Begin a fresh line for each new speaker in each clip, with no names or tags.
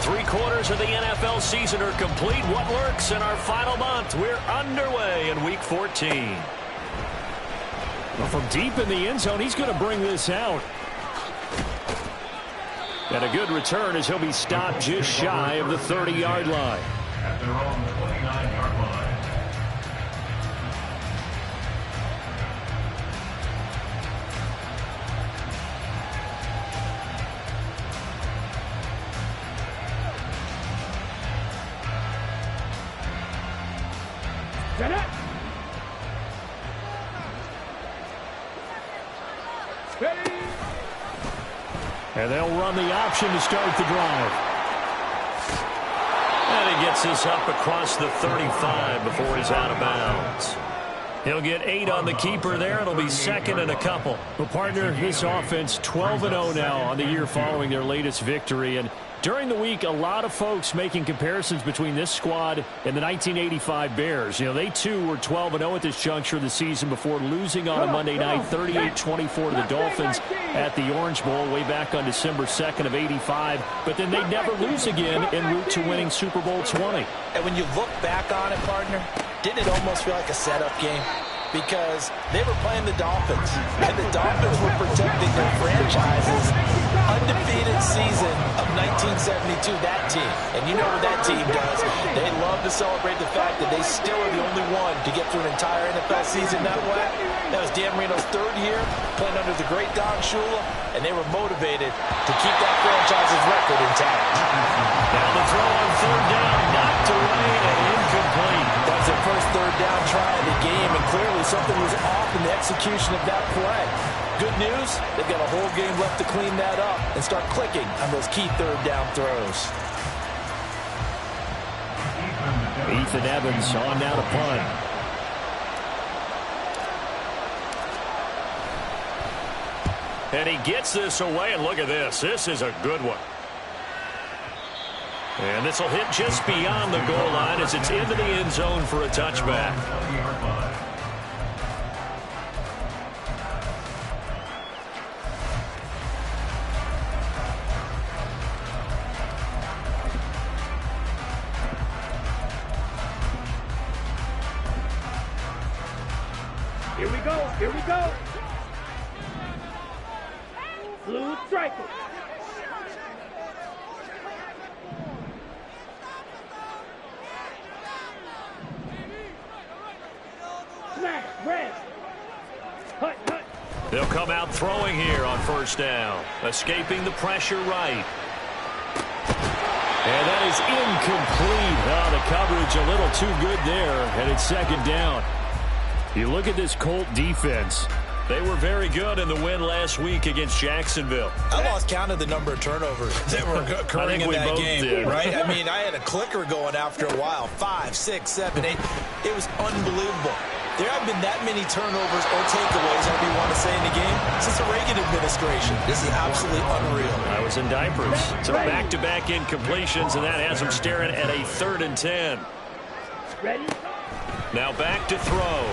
3/4 of the NFL season are complete. What works in our final month? We're underway in Week 14.
Well, from deep in the end zone, he's going to bring this out. And a good return as he'll be stopped just shy of the 30-yard line.
At their own 29-yard line.
Get it. Ready.
And they'll run the option to start the drive.
And he gets this up across the 35 before he's out of bounds. He'll get 8 on the keeper there. It'll be second and a couple.
Well, partner, this offense 12-0 now on the year following their latest victory. And during the week, a lot of folks making comparisons between this squad and the 1985 Bears. You know, they too were 12-0 at this juncture of the season before losing on a Monday night 38-24 to the Dolphins at the Orange Bowl way back on December 2nd of '85. But then they'd never lose again en route to winning Super Bowl 20.
And when you look back on it, partner, didn't it almost feel like a setup game? Because they were playing the Dolphins, and the Dolphins were protecting their franchise's undefeated season of 1972, that team. And you know what that team does. They love to celebrate the fact that they still are the only one to get through an entire NFL season that way. That was Dan Marino's 3rd year, playing under the great Don Shula, and they were motivated to keep that franchise's record intact.
Now the throw on 3rd down, knocked away and incomplete.
That was their first 3rd down try of the game, and clearly something was off in the execution of that play. Good news, they've got a whole game left to clean that up and start clicking on those key 3rd down throws.
Ethan Evans on now to punt.
And he gets this away, and look at this. This is a good one. And this will hit just beyond the goal line as it's into the end zone for a touchback.
Here we go. Here we go. Blue striker. Smash. Red. Hut, hut.
They'll come out throwing here on 1st down. Escaping the pressure right.
And that is incomplete. Oh, the coverage a little too good there, and it's 2nd down. You look at this Colt defense.
They were very good in the win last week against Jacksonville.
I lost count of the number of turnovers that were occurring in that game,
did.
right? I mean, I had a clicker going after a while. 5, 6, 7, 8. It was unbelievable. There haven't been that many turnovers or takeaways, however you want to say, in the game since the Reagan administration. This is absolutely unreal.
I was in diapers. So back-to-back incompletions, and that has them staring at a 3rd and 10.
Ready?
Now back to throw.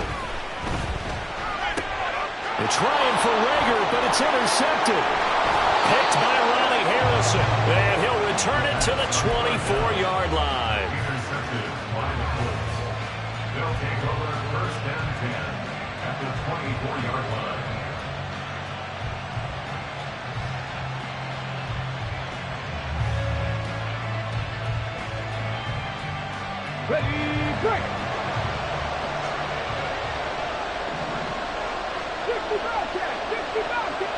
They're trying for Rager, but it's intercepted.
Picked by Ronnie Harrison, and he'll return it to the 24-yard line.
Intercepted by the Colts. They'll take over 1st and 10 at the 24-yard line.
Ready, break. 60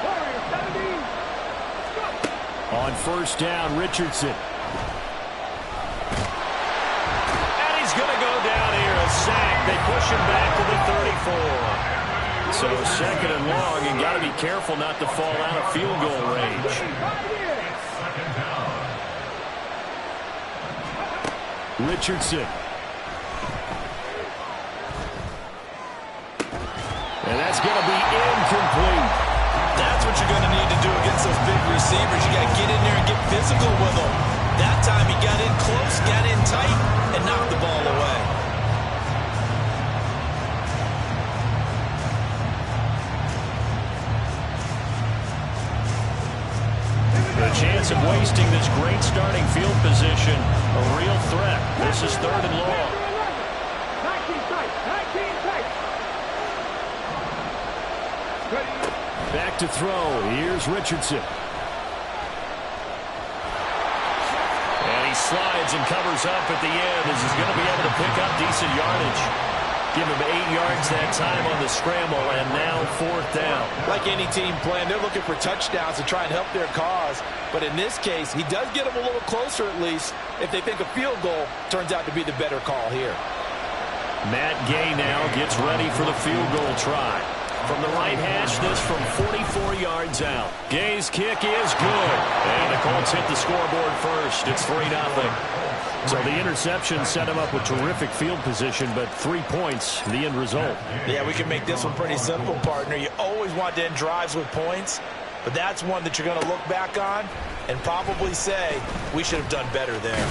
Warriors, 17.
On 1st down, Richardson.
And he's going to go down here, a sack. They push him back to the 34. So 2nd and long, you got to be careful not to fall out of field goal range.
Richardson. And that's going to be incomplete.
That's what you're going to need to do against those big receivers. You got to get in there and get physical with them. That time he got in close, got in tight, and knocked the ball away.
The chance
chance of wasting this great starting field position. A real threat. This is 3rd and long.
19 tight. 19 tight. Ready.
Back to throw. Here's Richardson. And he slides and covers up at the end as he's going to be able to pick up decent yardage. Give him 8 yards that time on the scramble, and now 4th down.
Like any team playing, they're looking for touchdowns to try and help their cause. But in this case, he does get them a little closer at least if they think a field goal turns out to be the better call here.
Matt Gay now gets ready for the field goal try. From the right hash, this from 44 yards out. Gay's kick is good. And the Colts hit the scoreboard first. It's 3-0. So the interception set him up with terrific field position, but 3 points, the end result.
Yeah, we can make this one pretty simple, partner. You always want to end drives with points, but that's one that you're going to look back on and probably say, we should have done better there.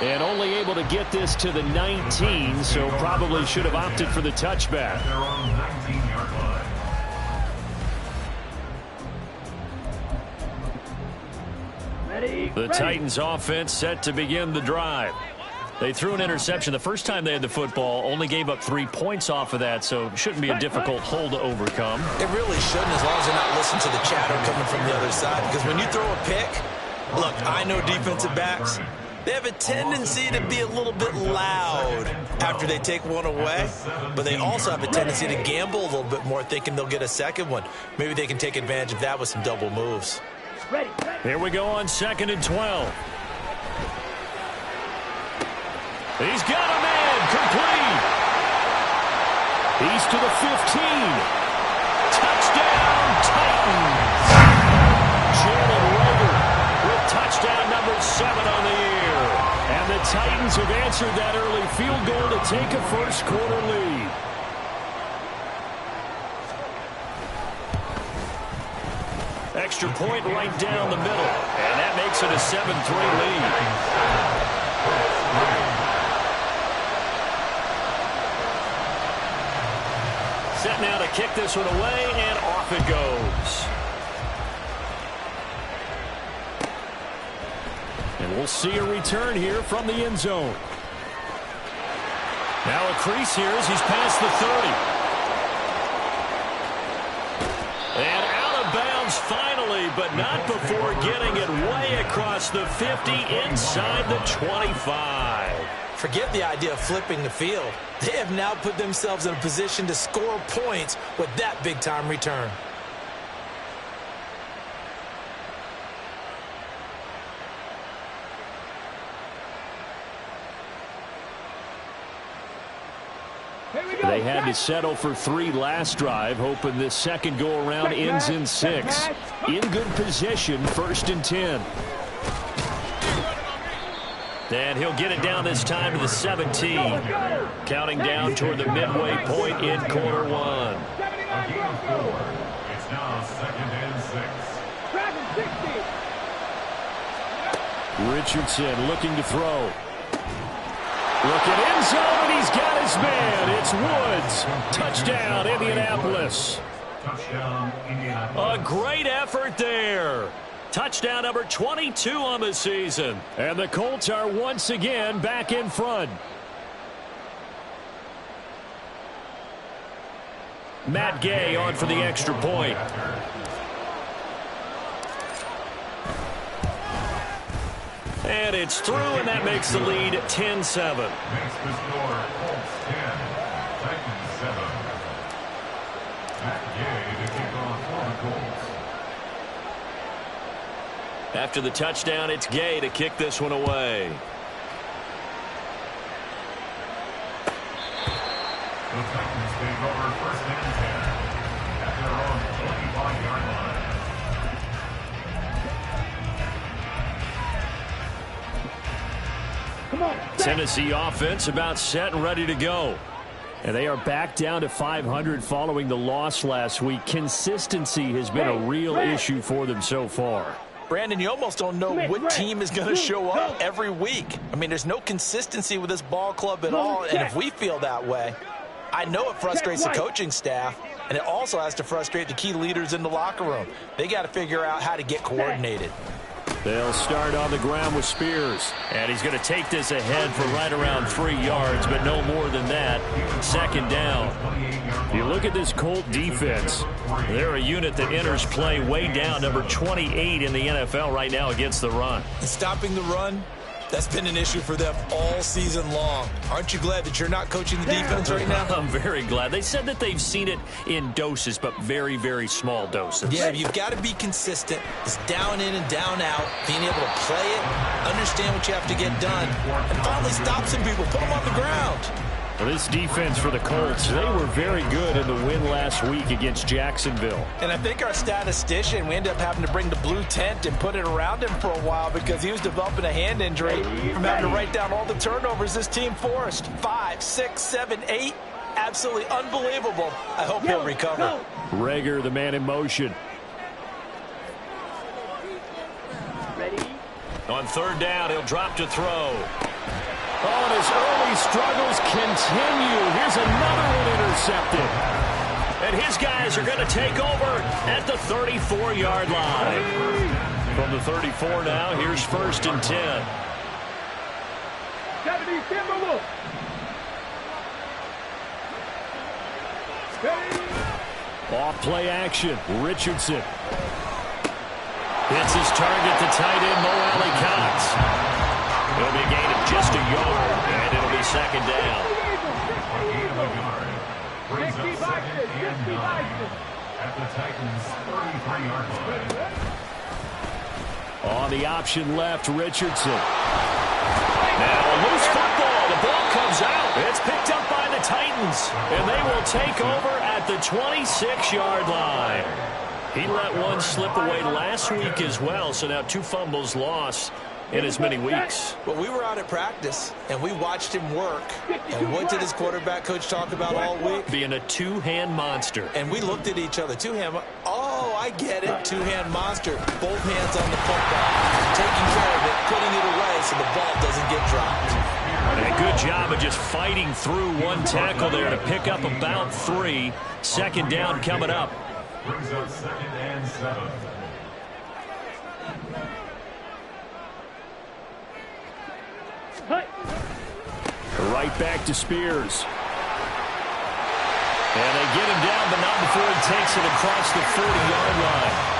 And only able to get this to the 19, so probably should have opted for the touchback.
They're on 19-yard line.
Ready.
The Titans offense set to begin the drive. They threw an interception the first time they had the football, only gave up 3 points off of that, so shouldn't be a difficult hole to overcome.
It really shouldn't, as long as they're not listening to the chatter coming from the other side. Because when you throw a pick, look, I know defensive backs, they have a tendency to be a little bit loud after they take one away, but they also have a tendency to gamble a little bit more, thinking they'll get a second one. Maybe they can take advantage of that with some double moves.
Ready.
Here we go on 2nd and 12. He's got a man complete. He's to the 15. Touchdown, Titans. Jalen Reagor with touchdown number 7 on the year. And the Titans have answered that early field goal to take a first-quarter lead. Extra point right down the middle. And that makes it a 7-3 lead. Set now to kick this one away, and off it goes. And we'll see a return here from the end zone. Now a crease here as he's past the 30. And out of bounds finally, but not before getting it way across the 50 inside the 25.
Forget the idea of flipping the field. They have now put themselves in a position to score points with that big-time return.
They had to settle for 3 last drive, hoping this second go-around ends in 6. In good position, 1st and 10. And he'll get it down this time to the 17. Counting down toward the midway point in quarter 1.
A gain of 4. It's now 2nd and 6.
Richardson looking to throw. Looking end zone, and he's got his man. It's Woods. Touchdown, Indianapolis.
Touchdown, Indianapolis.
A great effort there. Touchdown number 22 on the season. And the Colts are once again back in front. Matt Gay on for the extra point. And it's through, and that makes the lead 10-7.
Makes the score Colts 10, Titans 7. Matt Gay to kick off for the Colts.
After the touchdown, it's Gay to kick this one away.
The Titans take over 1st and 10 at their own 25-yard line.
Come on.
Tennessee offense about set and ready to go. And they are back down to 500 following the loss last week. Consistency has been a real issue for them so far.
Brandon, you almost don't know what team is going to show up every week. I mean, there's no consistency with this ball club at all, and if we feel that way, I know it frustrates the coaching staff, and it also has to frustrate the key leaders in the locker room. They got to figure out how to get coordinated.
They'll start on the ground with Spears. And he's going to take this ahead for right around 3 yards, but no more than that. Second down. If you look at this Colt defense, they're a unit that enters play way down, number 28 in the NFL right now against the run.
And stopping the run, that's been an issue for them all season long. Aren't you glad that you're not coaching the defense right now?
I'm very glad. They said that they've seen it in doses, but very, very small doses.
Yeah, you've got to be consistent. It's down in and down out, being able to play it, understand what you have to get done, and finally stop some people, put them on the ground.
Well, this defense for the Colts, they were very good in the win last week against Jacksonville.
And I think our statistician, we ended up having to bring the blue tent and put it around him for a while because he was developing a hand injury from having to write down all the turnovers this team forced. 5, 6, 7, 8. Absolutely unbelievable. I hope he'll recover.
Reagor, the man in motion.
Ready?
On third down, he'll drop to throw.
Oh, and his early struggles continue. Here's another one intercepted.
And his guys are going to take over at the 34-yard line. From the 34 now, here's 1st and 10.
70, Timberwolf.
Off play action. Richardson. Hits his target, the tight end, Mo Alley-Cox. It'll be a gain of just a yard, and it'll be second down.
Brings up 2nd and 9 at the Titans' 33-yard line.
On the option left, Richardson.
Now a loose football. The ball comes out. It's picked up by the Titans, and they will take over at the 26-yard line. He let one slip away last week as well, so now 2 fumbles lost in as many weeks.
Well, we were out at practice, and we watched him work. And what did his quarterback coach talk about all week?
Being a two-hand monster.
And we looked at each other. Two-hand. Oh, I get it. Two-hand monster. Both hands on the football. Taking care of it, putting it away so the ball doesn't get dropped.
And a good job of just fighting through one tackle there to pick up about 3. Second down coming up.
Brings up 2nd and 7.
Right back to Spears.
And they get him down, but not before he takes it across the 40-yard line.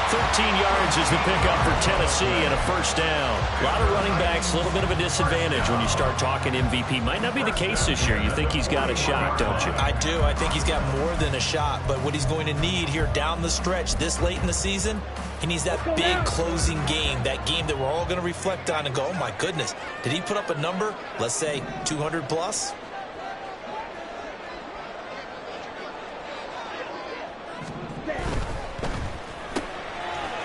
13 yards is the pickup for Tennessee and a first down. A lot of running backs, a little bit of a disadvantage when you start talking MVP. Might not be the case this year. You think he's got a shot, don't you?
I do. I think he's got more than a shot. But what he's going to need here down the stretch this late in the season, he needs that big closing game, that game that we're all going to reflect on and go, oh, my goodness, did he put up a number, let's say 200 plus?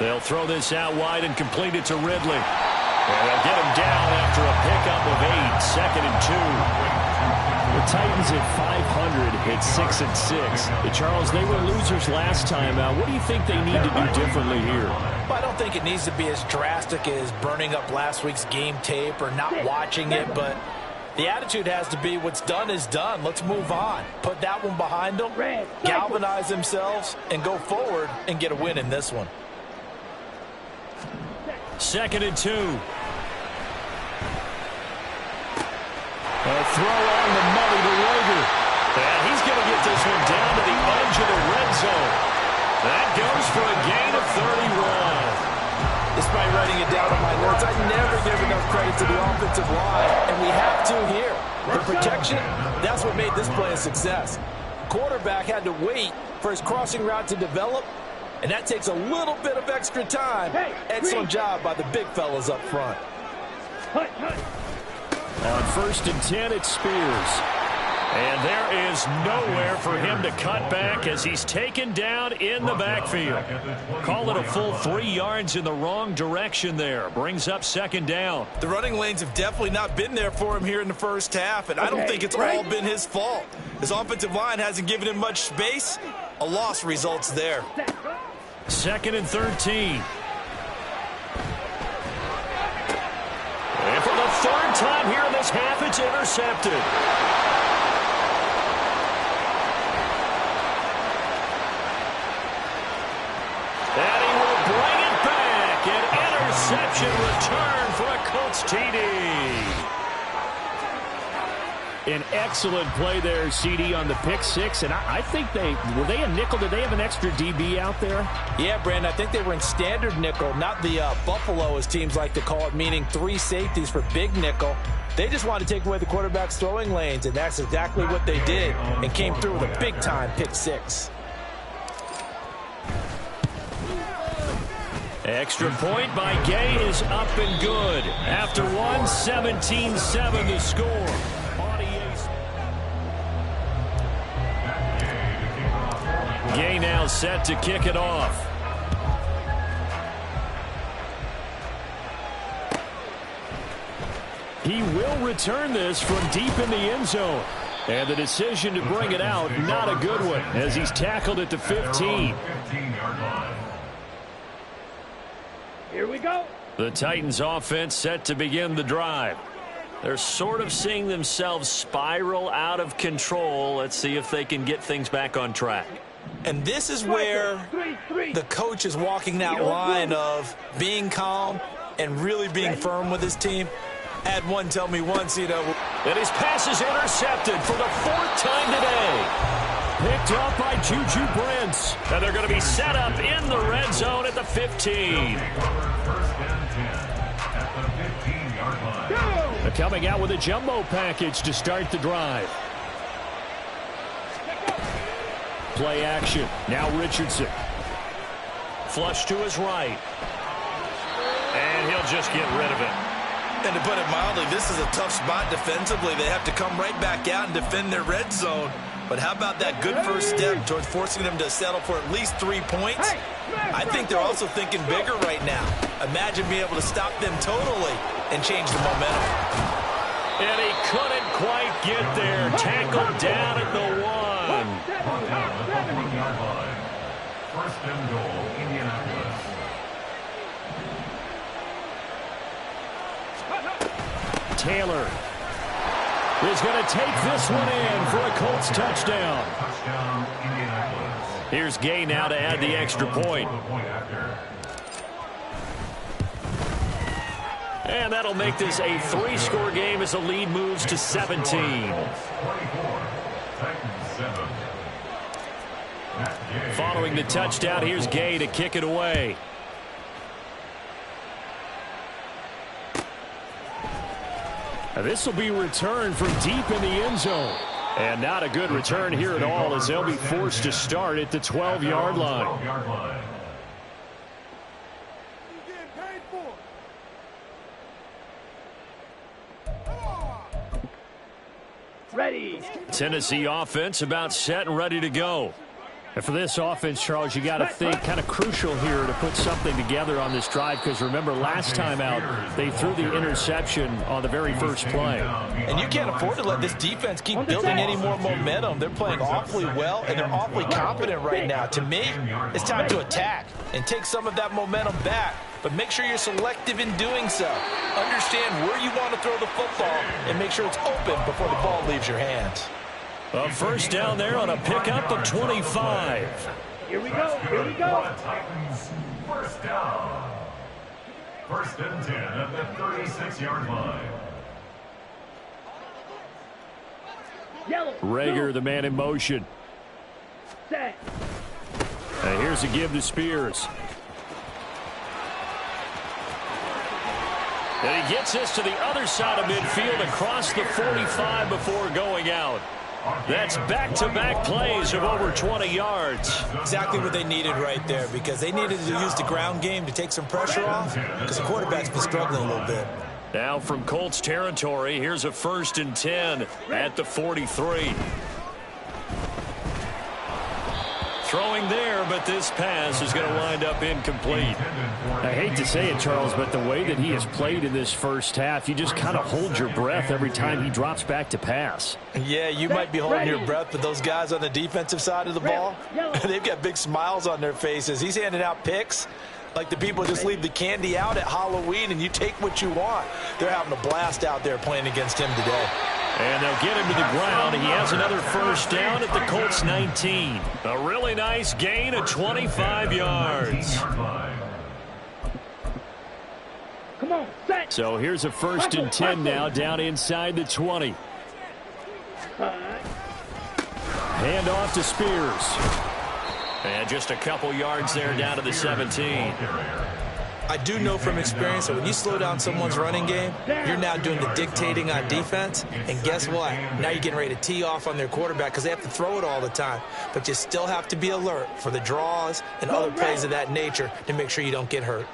They'll throw this out wide and complete it to Ridley. And they'll get him down after a pickup of 8. 2nd and 2. The Titans at 500 at 6-6. Charles, they were losers last time out. What do you think they need to do differently here?
Well, I don't think it needs to be as drastic as burning up last week's game tape or not watching it, but the attitude has to be what's done is done. Let's move on. Put that one behind them, galvanize themselves, and go forward and get a win in this one.
2nd and 2. A throw on the money to Reagor.
And he's going to get this one down to the edge of the red zone. That goes for a gain of 31.
Despite writing it down on my notes, I never give enough credit to the offensive line, and we have to here. The protection, that's what made this play a success. Quarterback had to wait for his crossing route to develop, and that takes a little bit of extra time. Excellent job by the big fellas up front.
On 1st and 10, it's Spears.
And there is nowhere for him to cut back as he's taken down in the backfield. Call it a full 3 yards in the wrong direction there. Brings up 2nd down.
The running lanes have definitely not been there for him here in the first half, and I don't think it's all been his fault. His offensive line hasn't given him much space. A loss results there.
2nd and 13. And for the 3rd time here in this half, it's intercepted. And he will bring it back and interception return for a Colts TD.
An excellent play there, CD, on the pick six. And I think were they a nickel? Did they have an extra DB out there?
Yeah, Brandon, I think they were in standard nickel, not the Buffalo, as teams like to call it, meaning 3 safeties for big nickel. They just wanted to take away the quarterback's throwing lanes, and that's exactly what they did, and came through with a big-time pick six.
Extra point by Gay is up and good. After one, 17-7 the score. Gay now set to kick it off. He will return this from deep in the end zone. And the decision to bring it out, not a good one, as he's tackled at the 15.
Here we go.
The Titans offense set to begin the drive. They're sort of seeing themselves spiral out of control. Let's see if they can get things back on track.
And this is where the coach is walking that line of being calm and really being firm with his team. Had one tell me once, you know.
And his pass is intercepted for the 4th time today. Picked off by Juju Brents. And they're going to be set up in the red zone at the 15.
They're coming out with a jumbo package to start the drive. Play action. Now Richardson.
Flush to his right. And he'll just get rid of it.
And to put it mildly, this is a tough spot defensively. They have to come right back out and defend their red zone. But how about that good first step towards forcing them to settle for at least 3 points? I think they're also thinking bigger right now. Imagine being able to stop them totally and change the momentum.
And he couldn't quite get there. Tackled down at the 1.
First and goal, Indianapolis.
Taylor is going to take this one in for a Colts touchdown.
Touchdown, Indianapolis.
Here's Gay now to add the extra point. And that'll make this a 3-score game as the lead moves to 17.
24, Titans 7.
Following the touchdown, here's Gay to kick it away.
This will be returned from deep in the end zone. And not a good return here at all, as they'll be forced to start at the 12-yard line.
Ready.
Tennessee offense about set and ready to go. And for this offense, Charles, you got to think kind of crucial here to put something together on this drive, because remember, last time out, they threw the interception on the very first play.
And you can't afford to let this defense keep building any more momentum. They're playing awfully well, and they're awfully confident right now. To me, it's time to attack and take some of that momentum back. But make sure you're selective in doing so. Understand where you want to throw the football and make sure it's open before the ball leaves your hands.
A first down there on a pickup of 25.
Here we go. Here we go.
Titans first down. First and 10 at the 36-yard line.
Yellow.
Rager, the man in motion.
Set.
And here's a give to Spears.
And he gets this to the other side of midfield across the 45 before going out. That's back-to-back plays of over 20 yards.
Exactly what they needed right there, because they needed to use the ground game to take some pressure off, because the quarterback's been struggling a little bit.
Now from Colts territory, here's a first and 10 at the 43. Throwing there, but this pass is going to wind up incomplete.
I hate to say it, Charles, but the way that he has played in this first half, you just kind of hold your breath every time he drops back to pass.
Yeah, you might be holding your breath, but those guys on the defensive side of the ball, they've got big smiles on their faces. He's handing out picks like the people just leave the candy out at Halloween and you take what you want. They're having a blast out there playing against him today.
And they'll get him to the ground. He has another first down at the Colts 19. A really nice gain of 25 yards.
Come on, set.
So here's a 1st and 10 now, down inside the 20. Hand off to Spears.
And just a couple yards there down to the 17.
I do know from experience that when you slow down someone's running game, you're now doing the dictating on defense. And guess what? Now you're getting ready to tee off on their quarterback because they have to throw it all the time. But you still have to be alert for the draws and other plays of that nature to make sure you don't get hurt.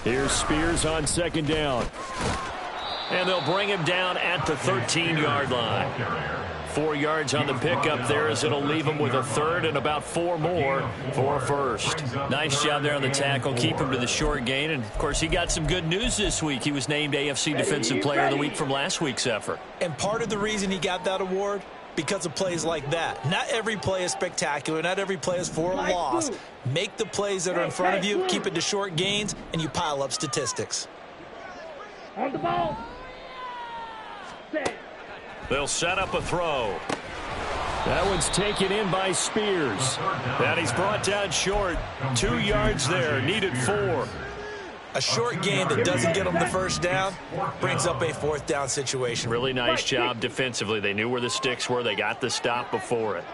Here's Spears on 2nd down.
And they'll bring him down at the 13-yard line. 4 yards on the pickup there as it'll leave him with a 3rd and about 4 more for a 1st.
Nice job there on the tackle. Keep him to the short gain. And, of course, he got some good news this week. He was named AFC Defensive Player of the Week from last week's effort.
And part of the reason he got that award, because of plays like that. Not every play is spectacular. Not every play is for a loss. Make the plays that are in front of you, keep it to short gains, and you pile up statistics.
On the ball. Set.
They'll set up a throw.
That one's taken in by Spears.
And he's brought down short. 2 yards there, needed 4.
A short gain that doesn't get them the 1st down brings up a 4th down situation.
Really nice job defensively. They knew where the sticks were. They got the stop before it.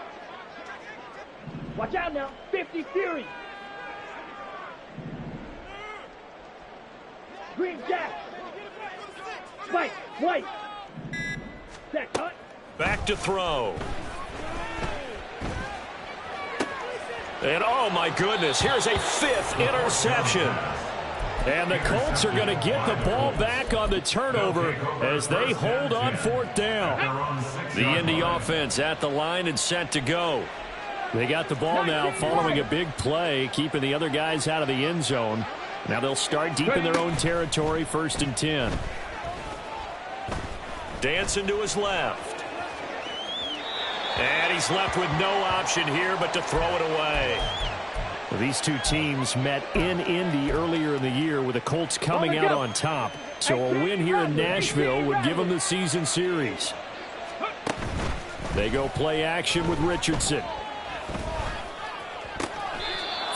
Watch out now. 50 Fury. Green Jack. Spike. White. Set. Cut.
Back to throw. And oh my goodness, here's a 5th interception.
And the Colts are going to get the ball back on the turnover as they hold on 4th down.
The Indy offense at the line and set to go.
They got the ball now following a big play, keeping the other guys out of the end zone. Now they'll start deep in their own territory, 1st and 10.
Dancing to his left. And he's left with no option here but to throw it away.
Well, these two teams met in Indy earlier in the year with the Colts coming out on top. So a win here in Nashville would give them the season series. They go play action with Richardson.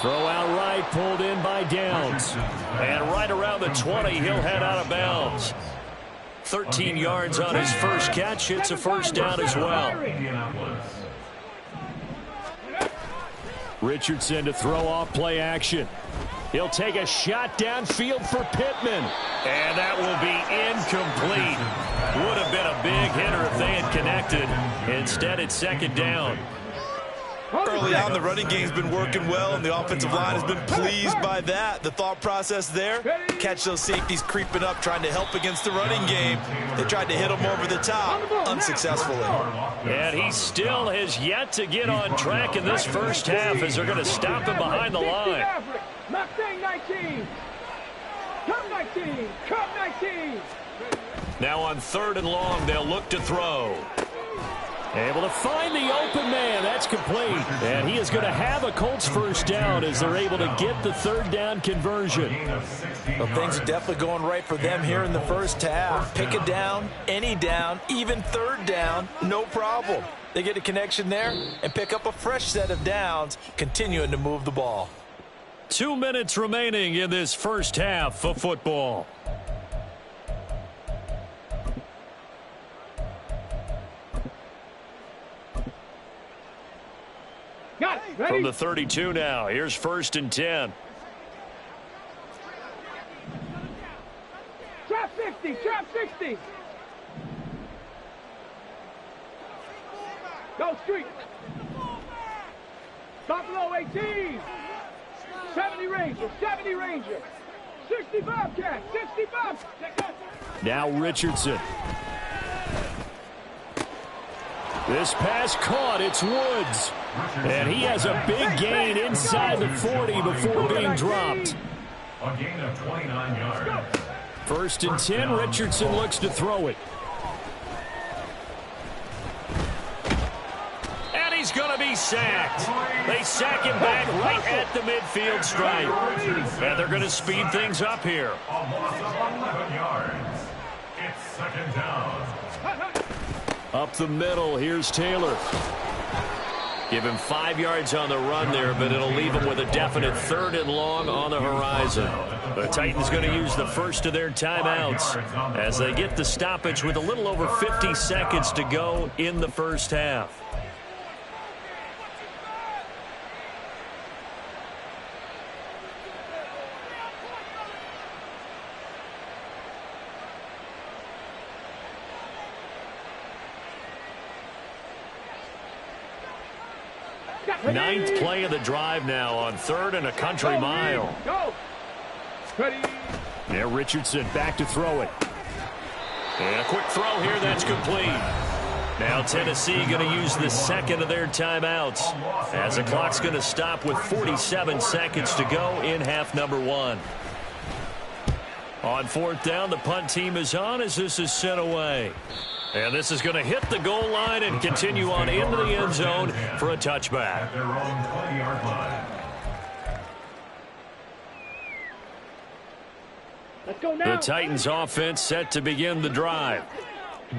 Throw out right, pulled in by Downs.
And right around the 20, he'll head out of bounds. 13 yards on his first catch. It's a 1st down as well.
Richardson to throw off play action. He'll take a shot downfield for Pittman.
And that will be incomplete. Would have been a big hitter if they had connected. Instead, it's 2nd down.
Early on, the running game's been working well, and the offensive line has been pleased by that. The thought process there, catch those safeties creeping up, trying to help against the running game. They tried to hit them over the top, unsuccessfully.
And he still has yet to get on track in this first half as they're going to stop him behind the line.
Mustang 19. Come 19. Come 19.
Now on 3rd and long, they'll look to throw.
Able to find the open man. That's complete. And he is going to have a Colts 1st down as they're able to get the 3rd down conversion.
Well, things are definitely going right for them here in the 1st half. Pick a down, any down, even 3rd down, no problem. They get a connection there and pick up a fresh set of downs, continuing to move the ball.
2 minutes remaining in this first half of football.
Got it. Ready?
From the 32 now. Here's 1st and 10.
Trap 50. Trap 60. Go street. Buffalo 18. 70 Ranger. 70 Ranger. 60 Bobcat. 60 Bobcat.
Now Richardson. This pass caught. It's Woods. And he has a big gain inside the 40 before being dropped.
A gain of 29 yards.
1st and 10. Richardson looks to throw it.
And he's going to be sacked. They sack him back right at the midfield stripe. And they're going to speed things up here.
A loss of 11 yards. It's 2nd down.
Up the middle, here's Taylor.
Give him 5 yards on the run there, but it'll leave him with a definite 3rd and long on the horizon. The Titans going to use the first of their timeouts as they get the stoppage with a little over 50 seconds to go in the first half. Ninth play of the drive now on 3rd and a country mile.
Go. Ready.
Now Richardson back to throw it.
And a quick throw here that's complete. Now Tennessee going to use the second of their timeouts as the clock's going to stop with 47 seconds to go in half number 1. On 4th down, the punt team is on as this is sent away. And this is going to hit the goal line and continue on into the end zone for a touchback.
At their own 20-yard line.
Let's go now.
The Titans offense set to begin the drive.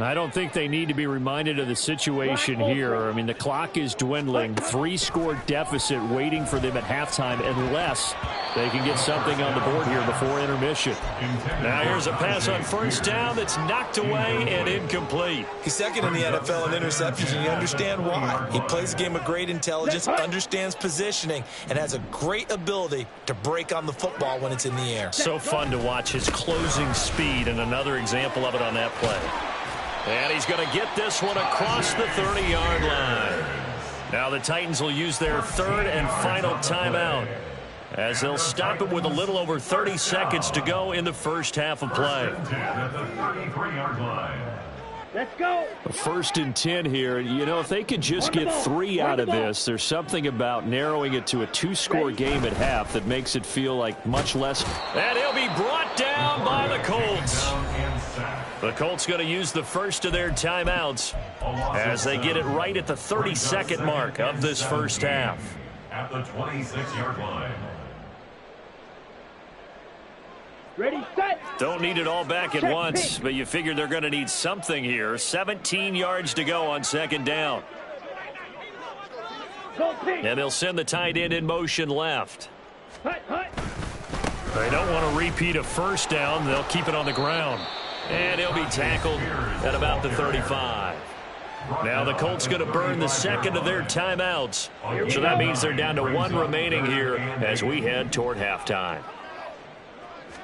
I don't think they need to be reminded of the situation here. I mean, the clock is dwindling. 3-score deficit waiting for them at halftime unless they can get something on the board here before intermission.
Now here's a pass on 1st down that's knocked away and incomplete.
He's second in the NFL in interceptions, and you understand why. He plays a game of great intelligence, understands positioning, and has a great ability to break on the football when it's in the air.
So fun to watch his closing speed, and another example of it on that play. And he's going to get this one across the 30-yard line. Now the Titans will use their 3rd and final timeout as they'll stop it with a little over 30 seconds to go in the first half of play.
At the 33-yard line.
Let's go.
1st and 10 here. You know, if they could just get 3 out of this, there's something about narrowing it to a 2-score game at half that makes it feel like much less.
And he'll be brought down by the Colts.
And sack.
The Colts going to use the first of their timeouts as they get it right at the 32nd mark of this first half.
At the 26-yard line.
Ready, set.
Don't need it all back at once, but you figure they're going to need something here. 17 yards to go on 2nd down.
Go pick.
And they'll send the tight end in motion left.
Hut, hut.
They don't want to repeat a 1st down. They'll keep it on the ground. And he'll be tackled at about the 35. Now the Colts going to burn the second of their timeouts. So that means they're down to 1 remaining here as we head toward halftime.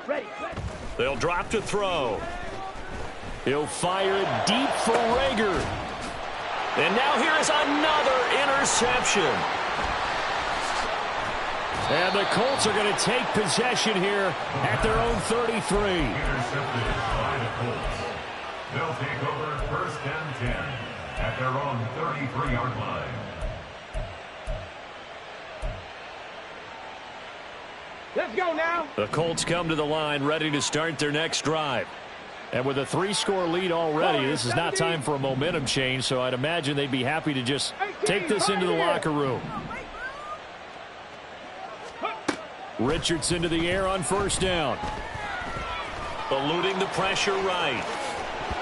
Ready.
They'll drop to throw.
He'll fire it deep for Rager.
And now here is another interception.
And the Colts are going to take possession here at their own 33.
Intercepted by the Colts. They'll take over 1st and 10 at their own 33-yard line.
Let's go now.
The Colts come to the line ready to start their next drive.
And with a 3-score lead already, this is not time for a momentum change, so I'd imagine they'd be happy to just take this into the locker room. Richardson to the air on 1st down.
Eluding the pressure right.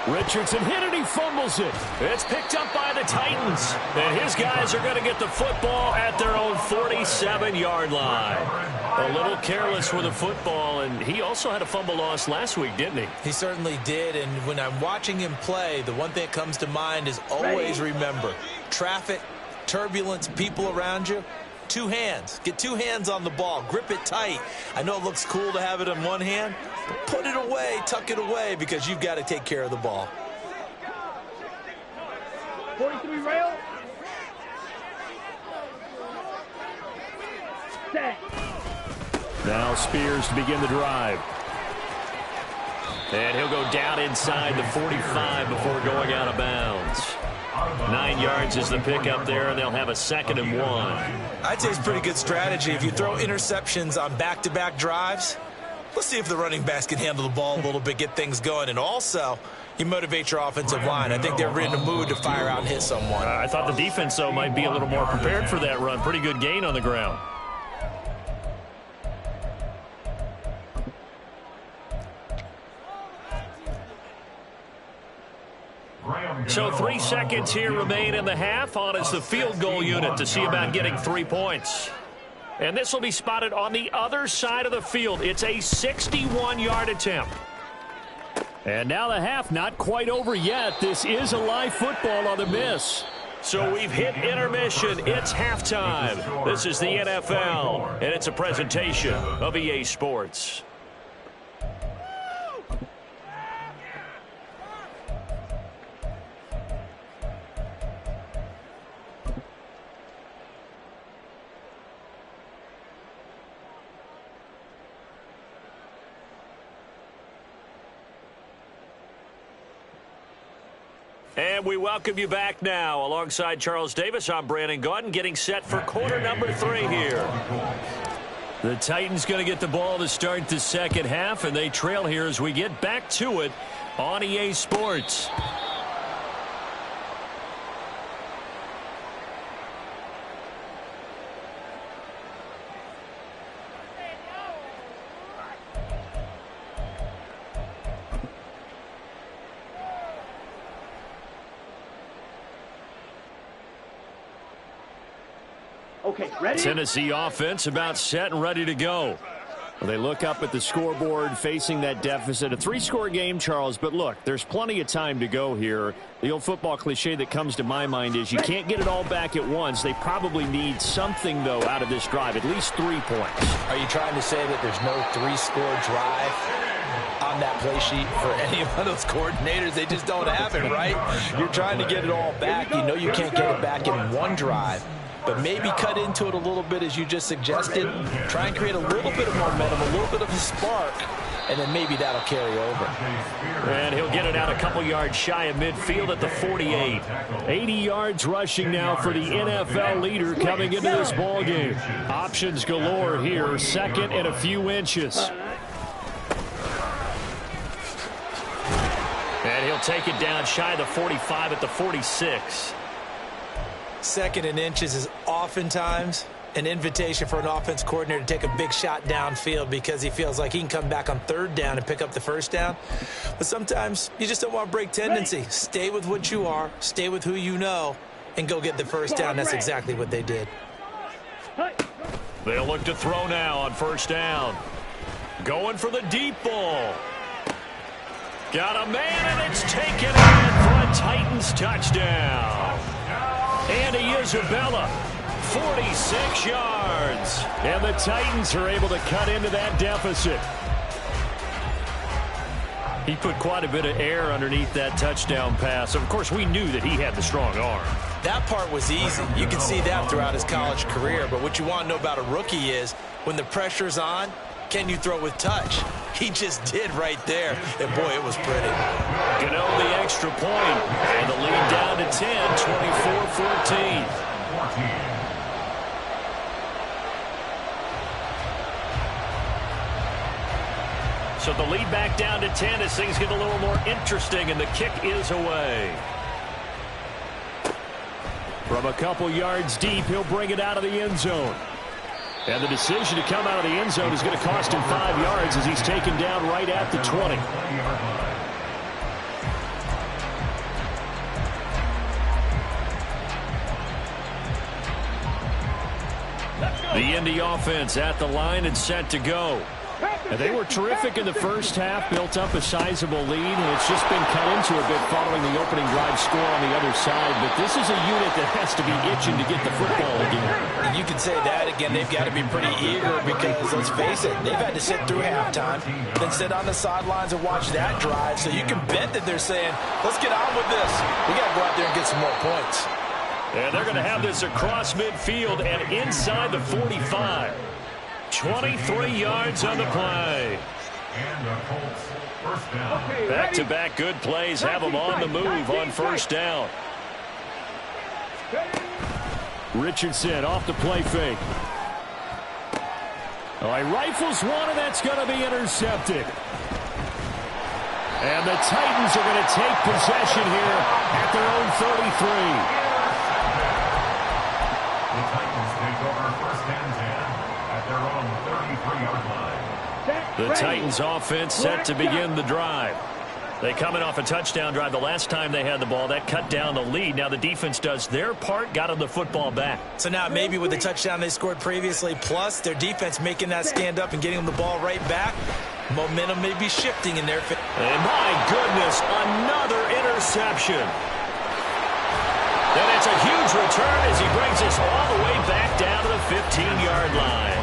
Richardson hit it, he fumbles it.
It's picked up by the Titans. And his guys are going to get the football at their own 47-yard line. A little careless with the football, and he also had a fumble loss last week, didn't he?
He certainly did, and when I'm watching him play, the one thing that comes to mind is always remember, traffic, turbulence, people around you, 2 hands. Get 2 hands on the ball. Grip it tight. I know it looks cool to have it in one hand, but put it away, tuck it away, because you've got to take care of the ball.
43 rail. Set.
Now Spears to begin the drive.
And he'll go down inside the 45 before going out of bounds. 9 yards is the pickup there, and they'll have a 2nd and 1.
I'd say it's pretty good strategy. If you throw interceptions on back-to-back drives, let's see if the running backs can handle the ball a little bit, get things going, and also you motivate your offensive line. I think they're in the mood to fire out and hit someone.
I thought the defense, though, might be a little more prepared for that run. Pretty good gain on the ground. So 3 seconds here remain in the half. On is the field goal unit to see about getting 3 points. And this will be spotted on the other side of the field. It's a 61-yard attempt.
And now the half not quite over yet. This is a live football on the miss.
So we've hit intermission. It's halftime. This is the NFL, and it's a presentation of EA Sports. And we welcome you back now. Alongside Charles Davis, I'm Brandon Gaudin, getting set for quarter number 3 here.
The Titans going to get the ball to start the second half, and they trail here as we get back to it on EA Sports.
Okay, ready?
Tennessee offense about set and ready to go. Well, they look up at the scoreboard facing that deficit. A 3-score game, Charles, but look, there's plenty of time to go here. The old football cliche that comes to my mind is you can't get it all back at once. They probably need something, though, out of this drive, at least 3 points.
Are you trying to say that there's no 3-score drive on that play sheet for any of those coordinators? They just don't have it, right? You're trying to get it all back. You know you can't get it back in one drive. But maybe cut into it a little bit as you just suggested. Try and create a little bit of momentum, a little bit of a spark, and then maybe that'll carry over.
And he'll get it out a couple yards shy of midfield at the 48.
80 yards rushing now for the NFL leader coming into this ballgame. Options galore here, second and a few inches.
And he'll take it down shy of the 45 at the 46.
Second and inches is oftentimes an invitation for an offense coordinator to take a big shot downfield because he feels like he can come back on third down and pick up the first down. But sometimes you just don't want to break tendency. Stay with what you are, stay with who you know, and go get the first down. That's exactly what they did.
They'll look to throw now on first down. Going for the deep ball. Got a man, and it's taken in for a Titans touchdown. Andy Isabella, 46 yards.
And the Titans are able to cut into that deficit. He put quite a bit of air underneath that touchdown pass. Of course, we knew that he had the strong arm.
That part was easy. You can see that throughout his college career. But what you want to know about a rookie is when the pressure's on, can you throw with touch? He just did right there. And, boy, it was pretty.
Gano the extra point. And the lead down to 10, 24-14. So the lead back down to 10 as things get a little more interesting, and the kick is away.
From a couple yards deep, he'll bring it out of the end zone. And the decision to come out of the end zone is going to cost him 5 yards as he's taken down right at the 20. The Indy offense at the line and set to go. And they were terrific in the first half, built up a sizable lead, and it's just been cut into a bit following the opening drive score on the other side. But this is a unit that has to be itching to get the football again.
You can say that again. They've got to be pretty eager because, let's face it, they've had to sit through halftime, then sit on the sidelines and watch that drive. So you can bet that they're saying, let's get on with this. We got to go out there and get some more points.
And they're going to have this across midfield and inside the 45. 23 yards on the play. Back-to-back good plays have them on the move on first down.
Richardson off the play fake. Oh, he rifles one, and that's going to be intercepted. And the Titans are going to take possession here at their own 33.
The Titans take over first and 10 at their own 33-yard line.
The Titans offense set to begin the drive.
They coming off a touchdown drive the last time they had the ball. That cut down the lead. Now the defense does their part, got them the football back.
So now maybe with the touchdown they scored previously, plus their defense making that stand up and getting them the ball right back, momentum may be shifting in their favor.
And my goodness, another interception. And it's a huge return as he brings us all the way back down to the 15-yard line.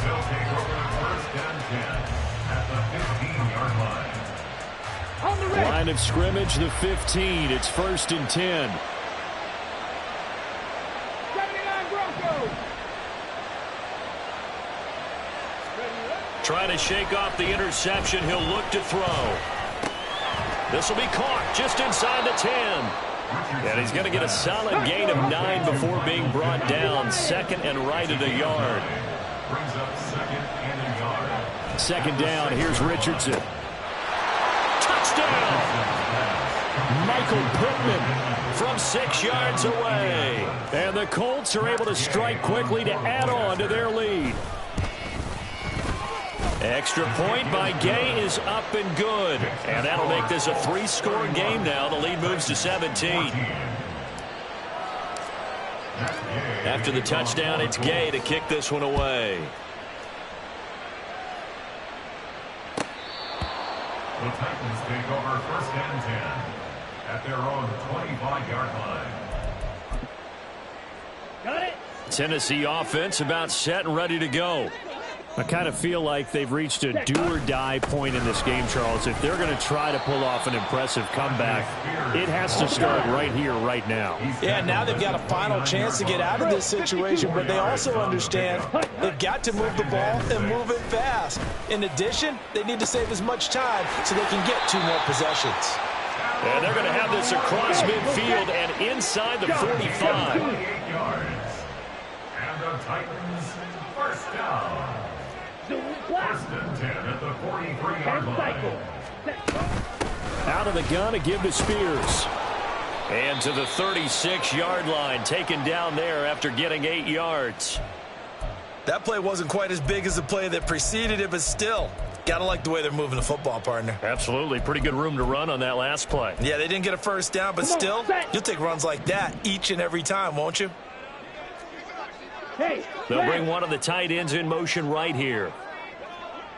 They'll take over the first and 10 at the 15-yard line.
Line of scrimmage, the 15. It's 1st and 10.
79 Broncos.
Trying to shake off the interception. He'll look to throw. This will be caught just inside the 10. And he's going to get a solid gain of 9 before being brought down. 2nd and right at a yard.
Brings up 2nd and a yard.
2nd down. Here's Richardson. Touchdown! Michael Pittman from 6 yards away. And the Colts are able to strike quickly to add on to their lead. Extra point by Gay is up and good. And that'll make this a 3-score game now. The lead moves to 17. After the touchdown, it's Gay to kick this one away.
The Titans take over 1st and 10 at their own 25-yard line.
Got it.
Tennessee offense about set and ready to go. I kind of feel like they've reached a do-or-die point in this game, Charles. If they're going to try to pull off an impressive comeback, it has to start right here, right now.
Yeah, now they've got a final chance to get out of this situation, but they also understand they've got to move the ball and move it fast. In addition, they need to save as much time so they can get 2 more possessions.
And they're going to have this across midfield and inside the 45.
28 yards. And the Titans first down. 1st and 10 at the 43-yard line.
Out of the gun to give to Spears. And to the 36-yard line, taken down there after getting 8 yards.
That play wasn't quite as big as the play that preceded it, but still, got to like the way they're moving the football, partner.
Absolutely. Pretty good room to run on that last play.
Yeah, they didn't get a first down, but still, you'll take runs like that each and every time, won't you?
They'll bring one of the tight ends in motion right here.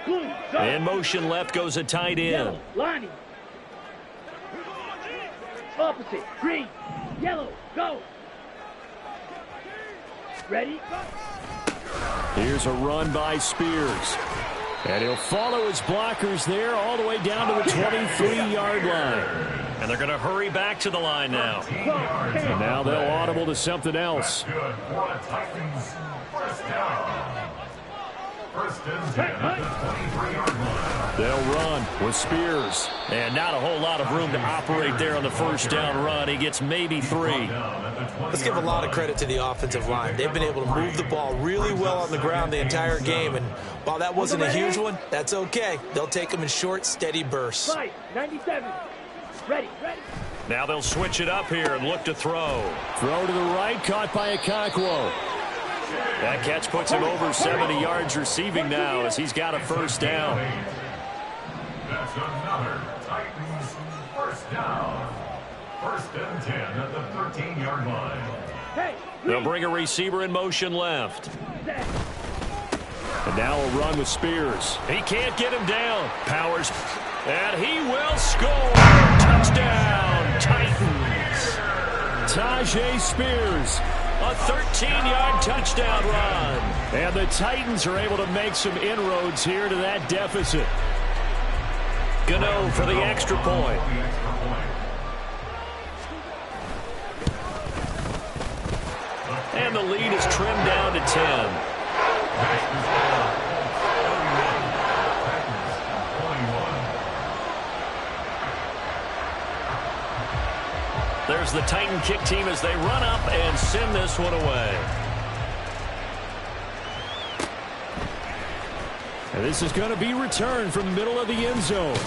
In motion left goes a tight end.
Lining. Opposite. Green. Yellow. Go. Ready?
Here's a run by Spears. And he'll follow his blockers there all the way down to the 23-yard line. And they're going to hurry back to the line now. And now they'll audible to something else.
Good for the Titans. First down. 1st and 10 at the 23-yard line.
They'll run with Spears. And not a whole lot of room to operate there on the first down run. He gets maybe 3.
Let's give a lot of credit to the offensive line. They've been able to move the ball really well on the ground the entire game. And while that wasn't a huge one, that's okay. They'll take them in short, steady bursts.
97. Ready.
Now they'll switch it up here and look to throw. Throw to the right, caught by Okonkwo. That catch puts him over 70 yards receiving now as he's got a first down.
That's another Titans first down. 1st and 10 at the 13-yard line.
They'll bring a receiver in motion left. And now a run with Spears. He can't get him down. Powers. And he will score. Touchdown, Titans. Tyjae Spears. A 13-yard touchdown run. And the Titans are able to make some inroads here to that deficit. Gano for the extra point. And the lead is trimmed down to 10. There's the Titan kick team as they run up and send this one away. And this is going to be returned from the middle of the end zone.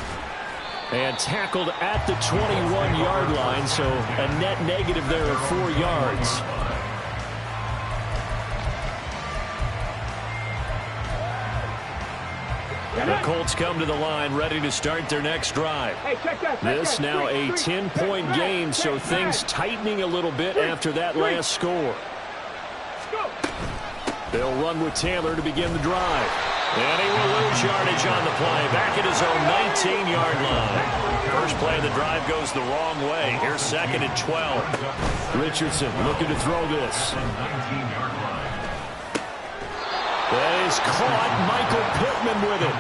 And tackled at the 21-yard line, so a net negative there of 4 yards. The Colts come to the line ready to start their next drive. This now a 10-point game, so things tightening a little bit after that last score. They'll run with Taylor to begin the drive. And he will lose yardage on the play, back at his own 19-yard line. First play of the drive goes the wrong way. Here's 2nd and 12. Richardson looking to throw this. That is caught. Michael Pittman with it.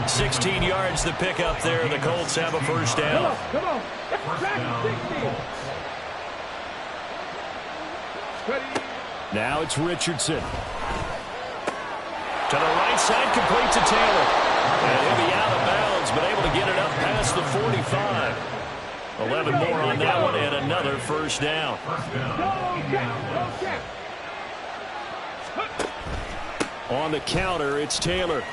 16 yards the pickup there. The Colts have a first down.
Come on.
Now it's Richardson. To the right side, complete to Taylor. And he'll be out of bounds, but able to get it up past the 45. 11 more on that one, and another first down. On the counter, it's Taylor.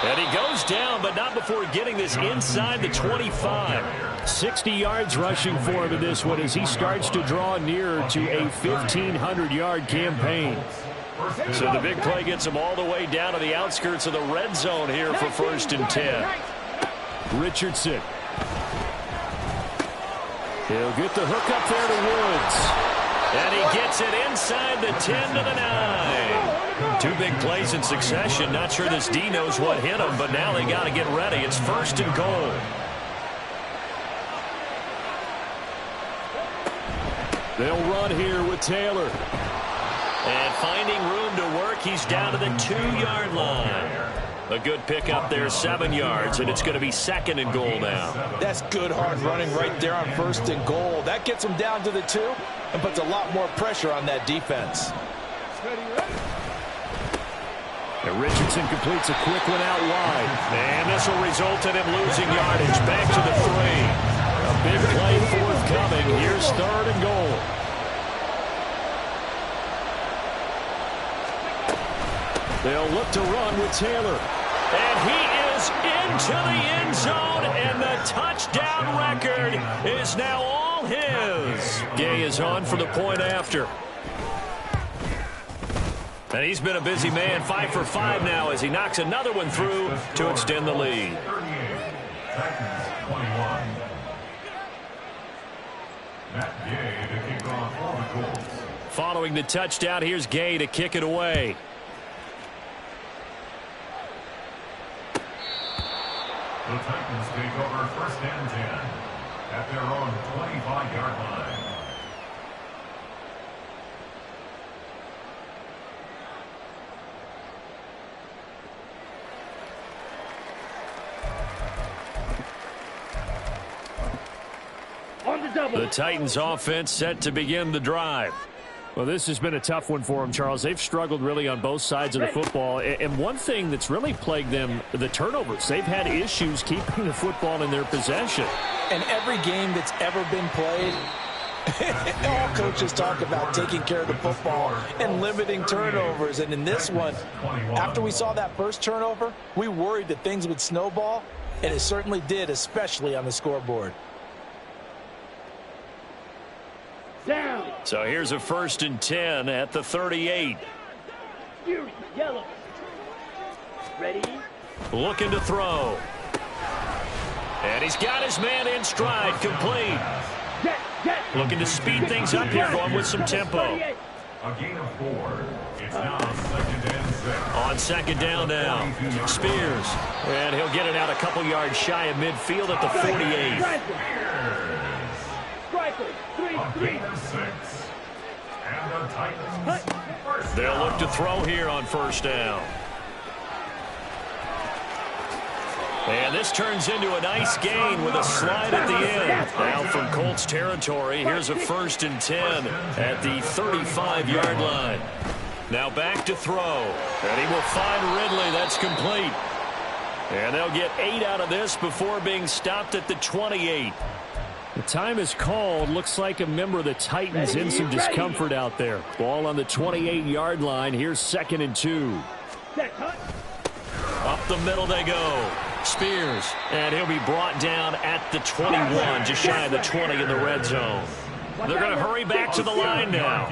And he goes down, but not before getting this inside the 25. 60 yards rushing for him in this one as he starts to draw nearer to a 1,500-yard campaign. So the big play gets him all the way down to the outskirts of the red zone here for 1st and 10. Richardson. He'll get the hook up there to Woods. And he gets it inside the 10 to the 9. 2 big plays in succession. Not sure this D knows what hit him, but now they got to get ready. It's 1st and goal. They'll run here with Taylor. And finding room to work, he's down to the 2-yard line. A good pickup there, 7 yards, and it's going to be 2nd and goal now.
That's good hard running right there on 1st and goal. That gets him down to the 2 and puts a lot more pressure on that defense.
And Richardson completes a quick one out wide. And this will result in him losing yardage. Back to the 3. A big play forthcoming. Here's 3rd and goal. They'll look to run with Taylor. And he is into the end zone, and the touchdown record is now all his. Gay is on for the point after. And he's been a busy man, 5 for 5 now as he knocks another one through to extend the lead. Following the touchdown, here's Gay to kick it away.
The Titans take over 1st and 10 at their own 25-yard line.
The Titans offense set to begin the drive. Well, this has been a tough one for them, Charles. They've struggled really on both sides of the football. And one thing that's really plagued them, the turnovers. They've had issues keeping the football in their possession.
And every game that's ever been played, all coaches talk about taking care of the football and limiting turnovers. And in this one, after we saw that first turnover, we worried that things would snowball, and it certainly did, especially on the scoreboard.
Down.
So here's a 1st and 10 at the 38.
Yellow. Ready?
Looking to throw. And he's got his man in stride, complete. Looking to speed things up here, going with some tempo.
A gain of 4. It's now 2nd and 6.
On 2nd down now, Spears. And he'll get it out a couple yards shy of midfield at the 48.
A gain of 6. And the Titans first
They'll
down.
look to throw here on 1st down. And this turns into a nice gain with a slide at the end. Now from Colts territory, here's a 1st and 10 at the 35-yard line. Now back to throw. And he will find Ridley. That's complete. And they'll get 8 out of this before being stopped at the 28. The time is called. Looks like a member of the Titans in some discomfort out there. Ball on the 28-yard line. Here's 2nd and 2. Up the middle they go. Spears. And he'll be brought down at the 21, just shy of the 20 in the red zone. They're going to hurry back to the line now.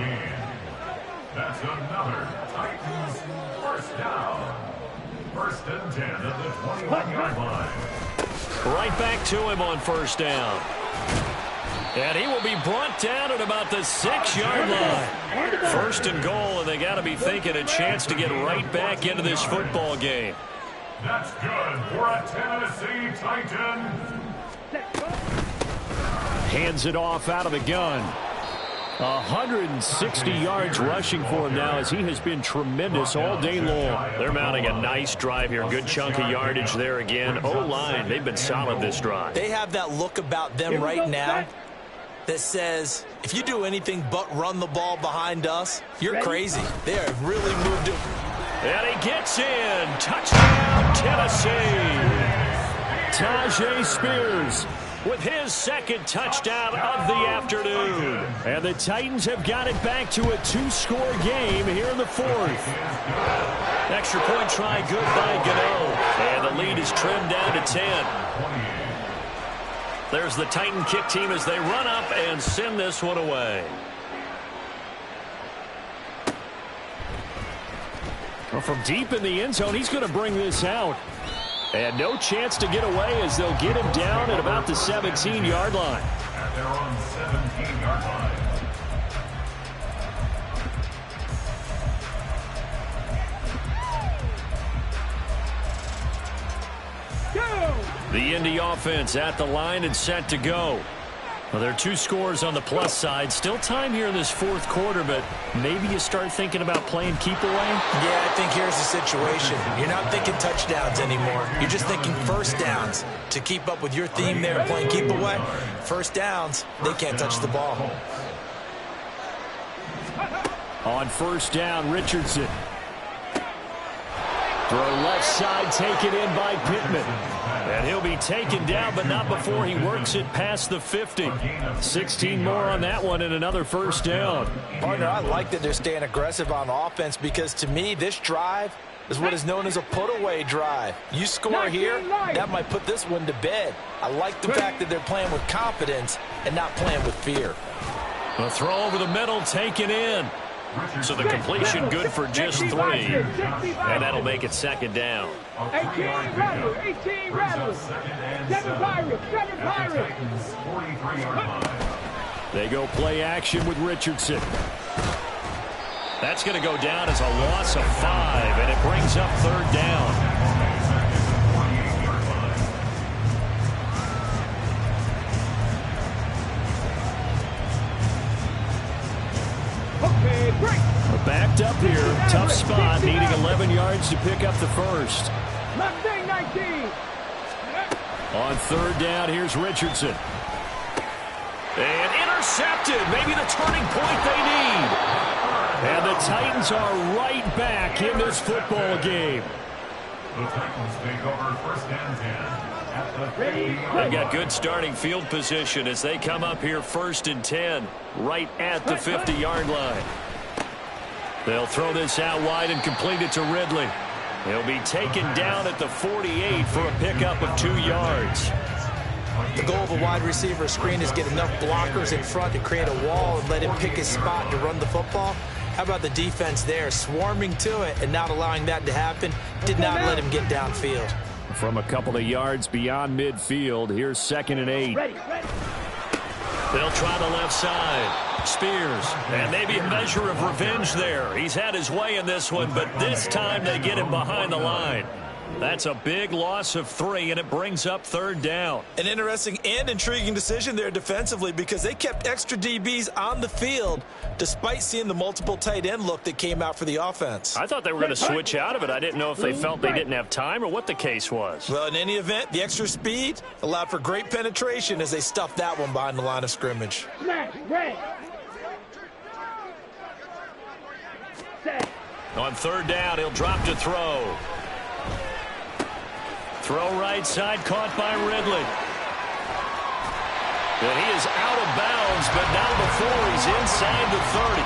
That's another Titans first down. 1st and 10 at the 21-yard line.
Right back to him on 1st down. And he will be brought down at about the 6-yard line. 1st and goal, and they got to be thinking a chance to get right back into this football game.
That's good for a Tennessee Titan.
Hands it off out of the gun. 160 yards rushing for him now, as he has been tremendous all day long.
They're mounting a nice drive here. Good chunk of yardage there again. O-line, they've been solid this drive.
They have that look about them right now that says, if you do anything but run the ball behind us, you're crazy. They have really moved it.
And he gets in. Touchdown, Tennessee.
Tyjae Spears
with his 2nd touchdown of the afternoon.
And the Titans have got it back to a 2-score game here in the 4th.
Extra point try good by Gano. And the lead is trimmed down to 10. There's the Titan kick team as they run up and send this one away.
Well, from deep in the end zone, he's going to bring this out. And no chance to get away, as they'll get him down at about the 17-yard line.
At their own 17-yard line.
The Indy offense at the line and set to go. Well, there are 2 scores on the plus side. Still time here in this 4th quarter, but maybe you start thinking about playing keep away?
Yeah, I think here's the situation. You're not thinking touchdowns anymore. You're just thinking 1st downs. To keep up with your theme there, playing keep away, 1st downs, they can't touch the ball.
On 1st down, Richardson. Throw left side, taken in by Pittman.
And he'll be taken down, but not before he works it past the 50.
16 more on that one and another 1st down.
Partner, I like that they're staying aggressive on offense, because to me, this drive is what is known as a put-away drive. You score here, that might put this one to bed. I like the fact that they're playing with confidence and not playing with fear.
A throw over the middle, taken in. So the completion good for just 3. And that'll make it 2nd down.
18 Rebels, 18 Rebels. 7 Pirates, 7 Pirates.
They go play action with Richardson.
That's going to go down as a loss of 5, and it brings up 3rd down.
Backed up here, tough spot, needing 11 yards to pick up the 1st.
Mustang 19.
On 3rd down, here's Richardson.
And intercepted, maybe the turning point they need.
And the Titans are right back in this football game.
The Titans take over 1st and 10 at the 50-yard line.
They've got good starting field position as they come up here 1st and 10, right at the 50-yard line. They'll throw this out wide and complete it to Ridley. He'll be taken down at the 48 for a pickup of 2 yards.
The goal of a wide receiver screen is get enough blockers in front to create a wall and let him pick his spot to run the football. How about the defense there, swarming to it and not allowing that to happen? Did not let him get downfield.
From a couple of yards beyond midfield, here's 2nd and 8.
They'll try the left side. Spears, and maybe a measure of revenge there. He's had his way in this one, but this time they get him behind the line. That's a big loss of 3, and it brings up 3rd down.
An interesting and intriguing decision there defensively, because they kept extra DBs on the field despite seeing the multiple tight end look that came out for the offense.
I thought they were going to switch out of it. I didn't know if they felt they didn't have time or what the case was.
Well, in any event, the extra speed allowed for great penetration as they stuffed that one behind the line of scrimmage.
On 3rd down, he'll drop to throw. Throw right side, caught by Ridley. And he is out of bounds, but not before he's inside the 30.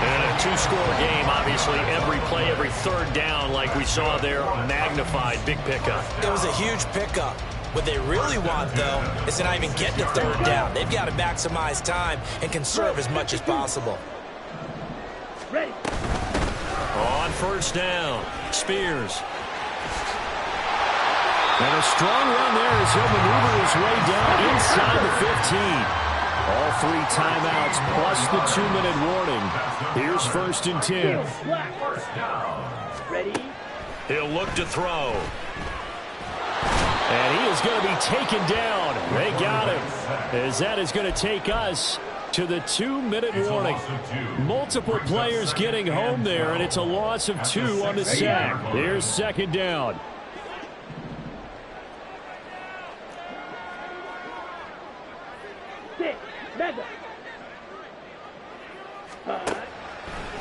And a 2-score game, obviously, every play, every 3rd down, like we saw there, magnified, big pickup.
It was a huge pickup. What they really want, though, is to not even get to 3rd down. They've got to maximize time and conserve as much as possible.
first down. Spears. And a strong run there as he'll maneuver his way down inside the 15. All 3 timeouts plus the 2-minute warning. Here's 1st and 10.
Ready?
He'll look to throw.
And he is going to be taken down. They got him. As that is going to take us to the 2-minute warning. Multiple players getting home there, and it's a loss of 2 on the sack. Here's 2nd down.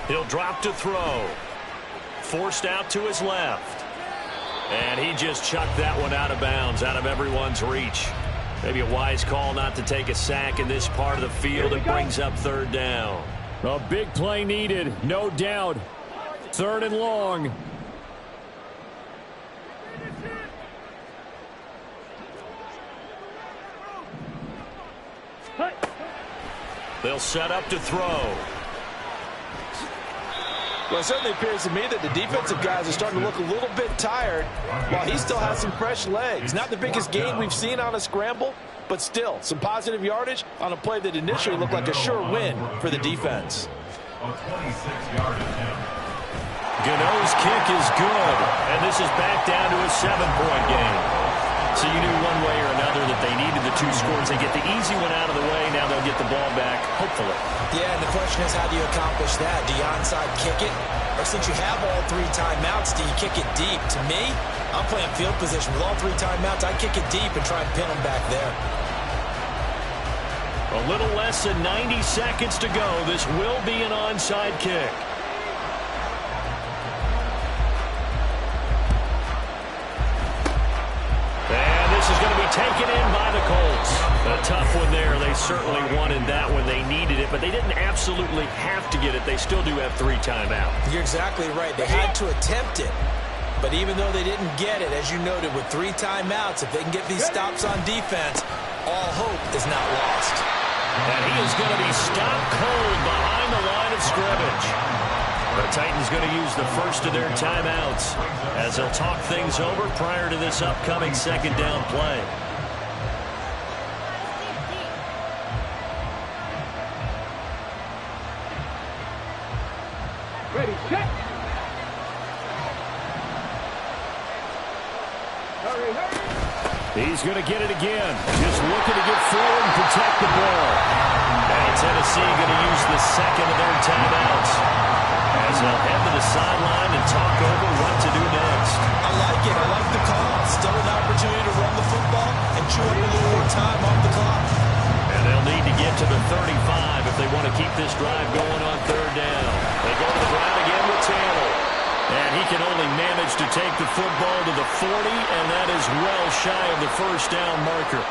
He'll drop to throw. Forced out to his left. And he just chucked that one out of bounds, out of everyone's reach. Maybe a wise call not to take a sack in this part of the field. It brings up 3rd down.
A big play needed, no doubt. 3rd and long.
They'll set up to throw.
Well, it certainly appears to me that the defensive guys are starting to look a little bit tired while he still has some fresh legs. Not the biggest gain we've seen on a scramble, but still some positive yardage on a play that initially looked like a sure win for the defense.
A 26-yard attempt.
Gano's kick is good, and this is back down to a 7-point game. So you knew one way or another that they needed the 2 scores. They get the easy one out of the way. Now they'll get the ball back, hopefully.
Yeah, and the question is, how do you accomplish that? Do you onside kick it? Or since you have all 3 timeouts, do you kick it deep? To me, I'm playing field position. With all 3 timeouts, I kick it deep and try and pin them back there.
A little less than 90 seconds to go. This will be an onside kick. And this is going to be taken in by the Colts. A tough one there. They certainly wanted that when they needed it, but they didn't absolutely have to get it. They still do have 3 timeouts.
You're exactly right. They had to attempt it. But even though they didn't get it, as you noted, with 3 timeouts, if they can get these stops on defense, all hope is not lost.
And he is going to be stopped cold behind the line of scrimmage. The Titans going to use the first of their timeouts as they'll talk things over prior to this upcoming 2nd down play.
Ready, set. Hurry, hurry.
He's going to get it again. Just looking to get forward and protect the ball.
And Tennessee going to use the 2nd of their timeouts as they'll head to the sideline and talk over what to do next.
I like it. I like the call. Still an opportunity to run the football and chew up a little more time off the clock.
And they'll need to get to the 35 if they want to keep this drive going on 3rd down. They go to the ground again with Taylor. And he can only manage to take the football to the 40, and that is well shy of the 1st down marker.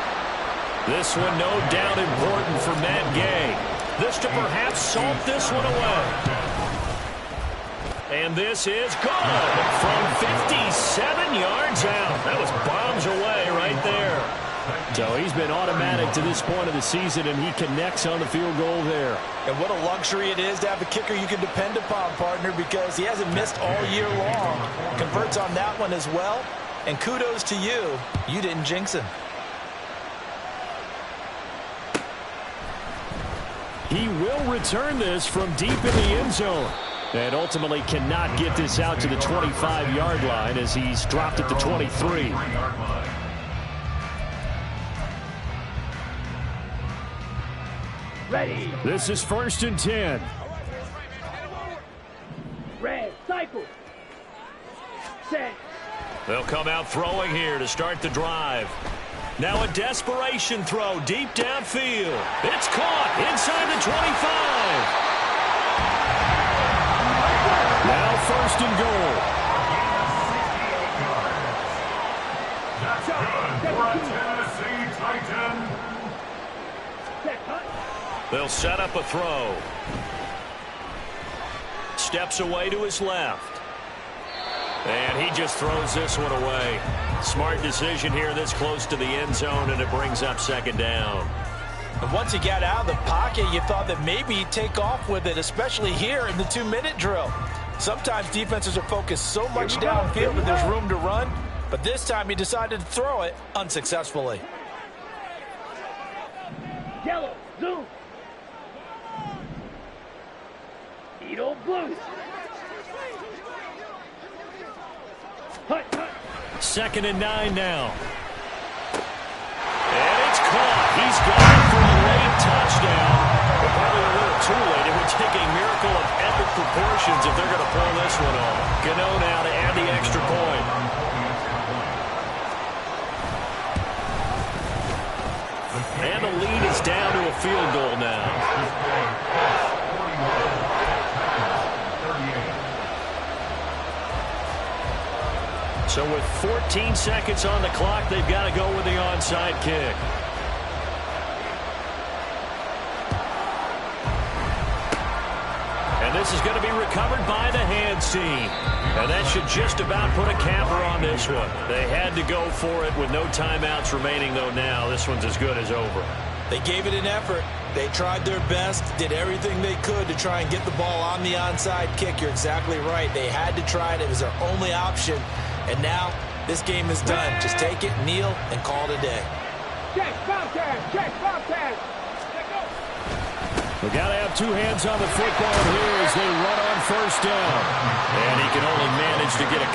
This one no doubt important for Matt Gay. This to perhaps salt this one away. And this is good from 57 yards out. That was bombs away right there.
So he's been automatic to this point of the season, and he connects on the field goal there.
And what a luxury it is to have a kicker you can depend upon, partner, because he hasn't missed all year long. Converts on that one as well. And kudos to you. You didn't jinx him.
He will return this from deep in the end zone. And ultimately cannot get this out to the 25-yard line as he's dropped at the 23.
Ready.
This is 1st and 10.
Red, cycle. Set.
They'll come out throwing here to start the drive. Now a desperation throw deep downfield. It's caught inside the 25.
Now 1st and goal.
That's good for a Tennessee Titan.
Set, cut.
They'll set up a throw. Steps away to his left. And he just throws this one away. Smart decision here this close to the end zone, and it brings up 2nd down.
And once he got out of the pocket, you thought that maybe he'd take off with it, especially here in the 2-minute drill. Sometimes defenses are focused so much downfield that there's room to run, but this time he decided to throw it unsuccessfully.
Yellow, zoom. Edo blue. Hut, hut.
2nd and 9 now. And it's caught. He's gone for a late touchdown. But probably a little too late. It would take a miracle of epic proportions if they're going to pull this one off. Gano now to add the extra point. And the lead is down to a field goal now. So with 14 seconds on the clock, they've got to go with the onside kick. And this is going to be recovered by the hands team. And that should just about put a capper on this one. They had to go for it with no timeouts remaining, though now this one's as good as over.
They gave it an effort. They tried their best, did everything they could to try and get the ball on the onside kick. You're exactly right. They had to try it. It was their only option. And now this game is done. Just take it, kneel, and call it a day.
Check, Bobcat. Check, Bobcat.
We've got to have two hands on the football here as they run on 1st down. And he can only manage to get a